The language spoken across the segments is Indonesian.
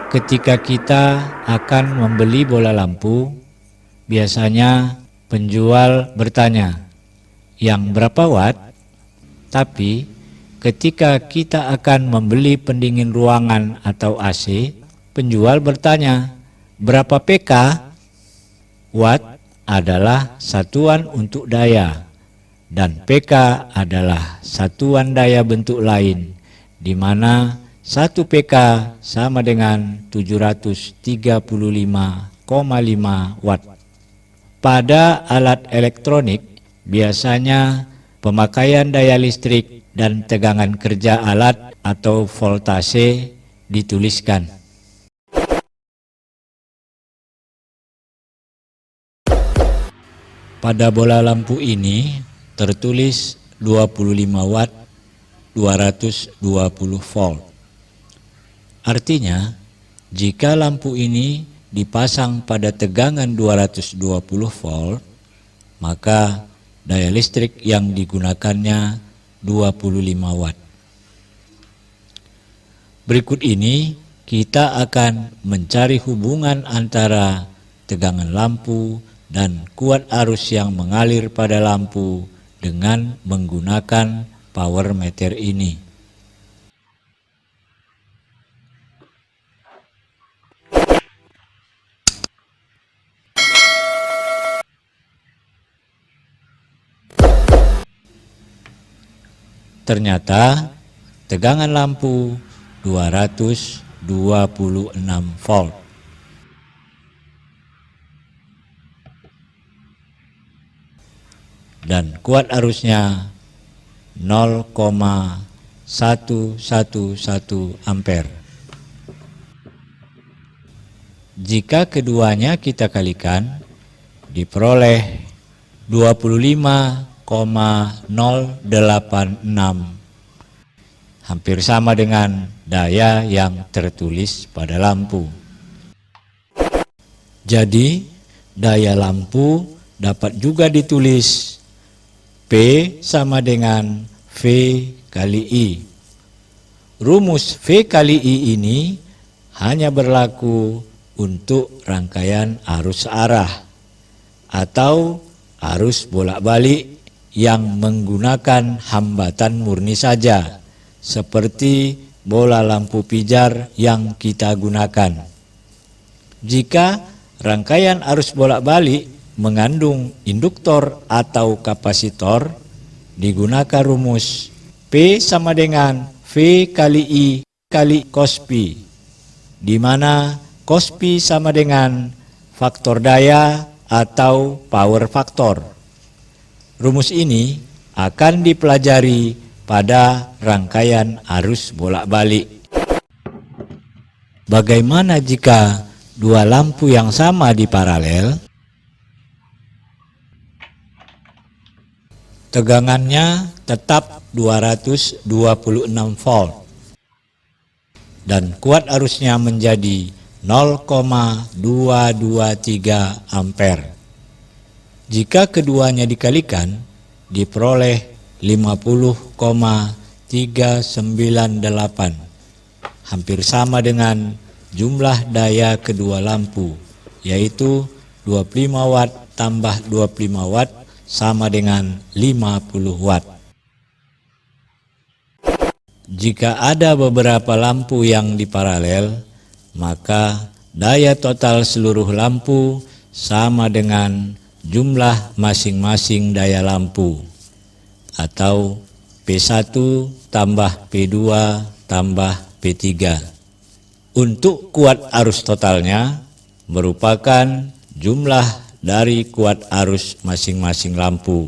Ketika kita akan membeli bola lampu, biasanya penjual bertanya, yang berapa watt? Tapi ketika kita akan membeli pendingin ruangan atau AC, penjual bertanya, berapa PK? Watt adalah satuan untuk daya, dan PK adalah satuan daya bentuk lain, di mana 1 PK sama dengan 735,5 watt. Pada alat elektronik, biasanya pemakaian daya listrik dan tegangan kerja alat atau voltase dituliskan. Pada bola lampu ini tertulis 25 watt 220 volt. Artinya, jika lampu ini dipasang pada tegangan 220 volt, maka daya listrik yang digunakannya 25 watt. Berikut ini kita akan mencari hubungan antara tegangan lampu dan kuat arus yang mengalir pada lampu dengan menggunakan power meter ini. Ternyata tegangan lampu 226 volt. Dan kuat arusnya 0,111 ampere. Jika keduanya kita kalikan, diperoleh 25,086, hampir sama dengan daya yang tertulis pada lampu. Jadi, daya lampu dapat juga ditulis P sama dengan V kali I. Rumus V kali I ini hanya berlaku untuk rangkaian arus arah atau arus bolak-balik yang menggunakan hambatan murni saja, seperti bola lampu pijar yang kita gunakan. Jika rangkaian arus bolak-balik mengandung induktor atau kapasitor, digunakan rumus P sama dengan V kali I kali cos pi, di mana cos pi sama dengan faktor daya atau power factor. Rumus ini akan dipelajari pada rangkaian arus bolak-balik. Bagaimana jika dua lampu yang sama diparalel? Tegangannya tetap 226 volt dan kuat arusnya menjadi 0,223 ampere. Jika keduanya dikalikan, diperoleh 50,398, hampir sama dengan jumlah daya kedua lampu, yaitu 25 watt tambah 25 watt sama dengan 50 watt. Jika ada beberapa lampu yang diparalel, maka daya total seluruh lampu sama dengan jumlah masing-masing daya lampu, atau P1 tambah P2 tambah P3. Untuk kuat arus totalnya merupakan jumlah dari kuat arus masing-masing lampu,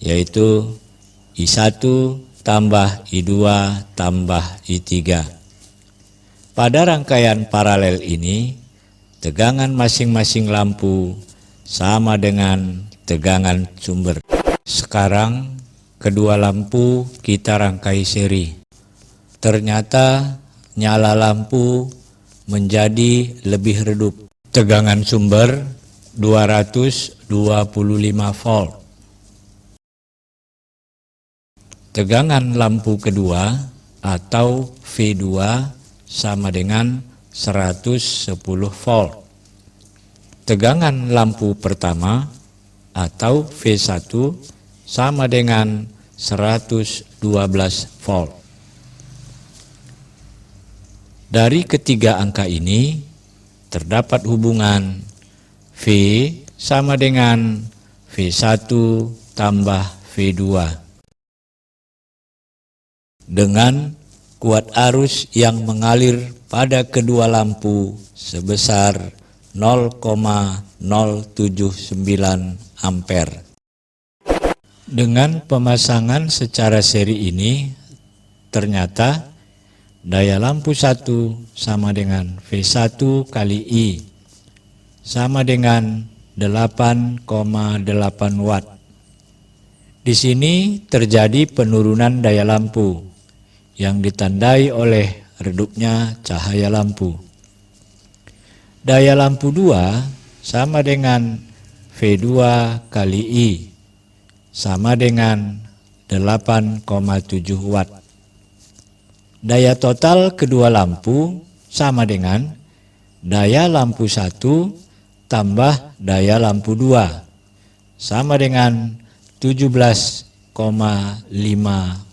yaitu I1 tambah I2 tambah I3. Pada rangkaian paralel ini, tegangan masing-masing lampu sama dengan tegangan sumber. Sekarang kedua lampu kita rangkai seri. Ternyata nyala lampu menjadi lebih redup. Tegangan sumber 225 volt. Tegangan lampu kedua atau V2 sama dengan 110 volt. Tegangan lampu pertama atau V1 sama dengan 112 volt. Dari ketiga angka ini terdapat hubungan V sama dengan V1 tambah V2 dengan kuat arus yang mengalir pada kedua lampu sebesar 0,079 ampere. Dengan pemasangan secara seri ini, ternyata daya lampu 1 sama dengan V1 kali I sama dengan 8,8 watt. Di sini terjadi penurunan daya lampu yang ditandai oleh redupnya cahaya lampu. Daya lampu 2 sama dengan V2 kali I sama dengan 8,7 watt. Daya total kedua lampu sama dengan daya lampu 1 tambah daya lampu 2 sama dengan 17,5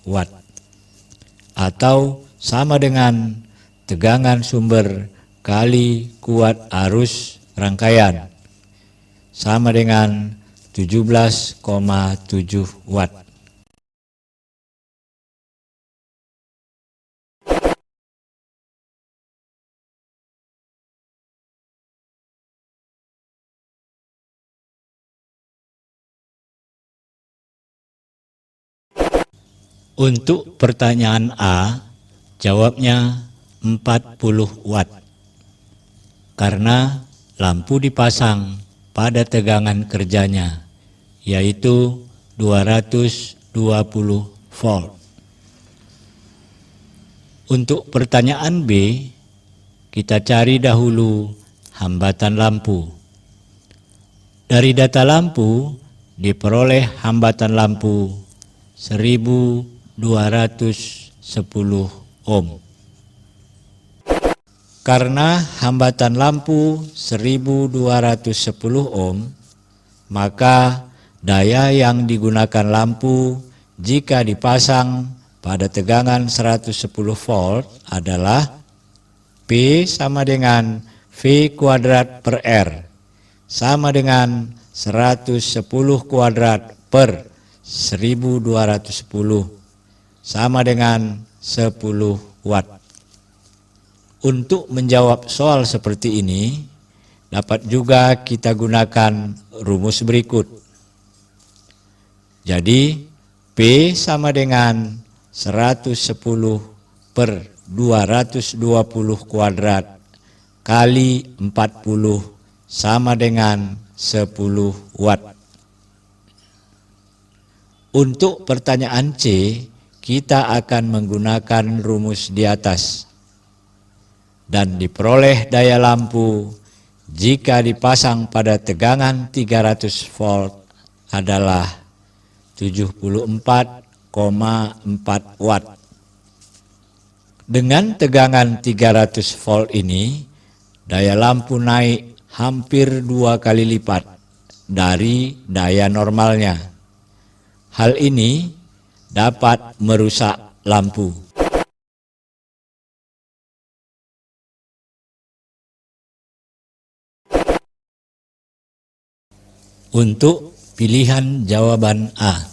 watt atau sama dengan tegangan sumber kali kuat arus rangkaian sama dengan 17,7 watt. Untuk pertanyaan A, jawabnya 40 watt. Karena lampu dipasang pada tegangan kerjanya, yaitu 220 volt. Untuk pertanyaan B, kita cari dahulu hambatan lampu. Dari data lampu, diperoleh hambatan lampu 1210 ohm. Karena hambatan lampu 1210 ohm, maka daya yang digunakan lampu jika dipasang pada tegangan 110 volt adalah P sama dengan V kuadrat per R sama dengan 110 kuadrat per 1210 sama dengan 10 watt. Untuk menjawab soal seperti ini, dapat juga kita gunakan rumus berikut. Jadi, P sama dengan 110 per 220 kuadrat kali 40 sama dengan 10 watt. Untuk pertanyaan C, kita akan menggunakan rumus di atas. Dan diperoleh daya lampu jika dipasang pada tegangan 300 volt adalah 74,4 watt. Dengan tegangan 300 volt ini, daya lampu naik hampir 2 kali lipat dari daya normalnya. Hal ini dapat merusak lampu. Untuk pilihan jawaban A,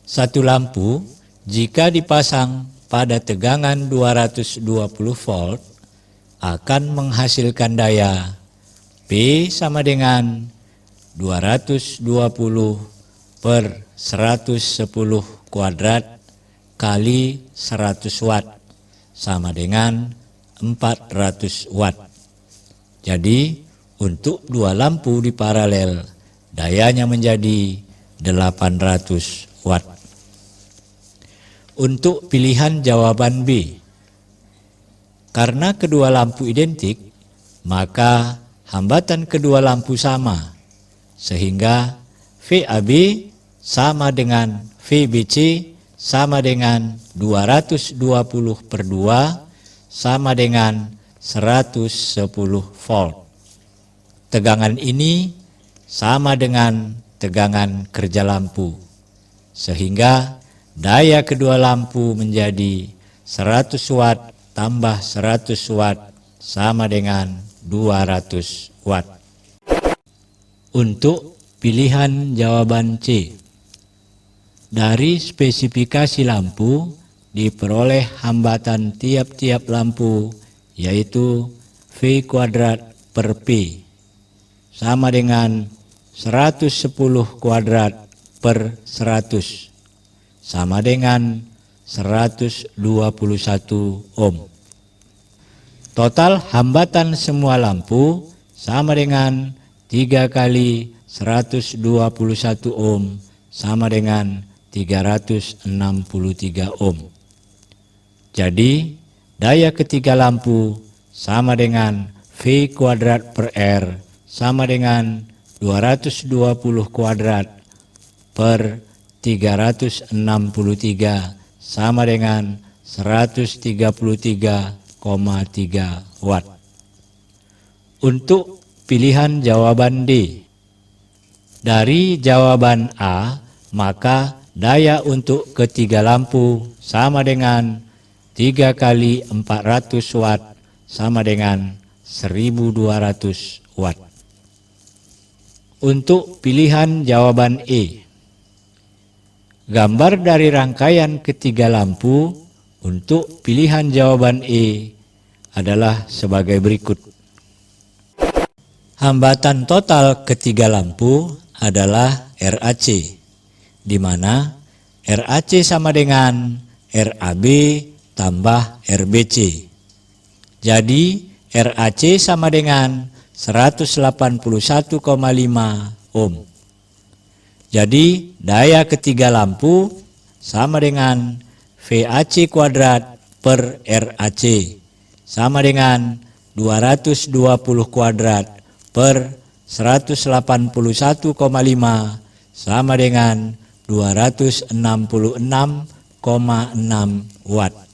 satu lampu jika dipasang pada tegangan 220 volt akan menghasilkan daya P sama dengan 220 per 110 kuadrat kali 100 watt sama dengan 400 watt. Jadi untuk dua lampu di paralel dayanya menjadi 800 watt. Untuk pilihan jawaban B, karena kedua lampu identik, maka hambatan kedua lampu sama, sehingga VAB sama dengan VBC sama dengan 220 per 2 sama dengan 110 volt. Tegangan ini sama dengan tegangan kerja lampu, sehingga daya kedua lampu menjadi 100 watt tambah 100 watt sama dengan 200 watt. Untuk pilihan jawaban C, dari spesifikasi lampu diperoleh hambatan tiap-tiap lampu yaitu V kuadrat per P sama dengan 110 kuadrat per 100 sama dengan 121 ohm. Total hambatan semua lampu sama dengan 3 kali 121 ohm sama dengan 363 ohm. Jadi daya ketiga lampu sama dengan V kuadrat per R sama dengan 220 kuadrat per 363 sama dengan 133,3 watt. Untuk pilihan jawaban D, dari jawaban A, maka daya untuk ketiga lampu sama dengan 3 kali 400 watt sama dengan 1200 watt. Untuk pilihan jawaban E, gambar dari rangkaian ketiga lampu untuk pilihan jawaban E adalah sebagai berikut. Hambatan total ketiga lampu adalah RAC, di mana RAC sama dengan RAB tambah RBC. Jadi RAC sama dengan 181,5 ohm. Jadi daya ketiga lampu sama dengan VAC kuadrat per RAC sama dengan 220 kuadrat per 181,5 sama dengan 266,6 watt.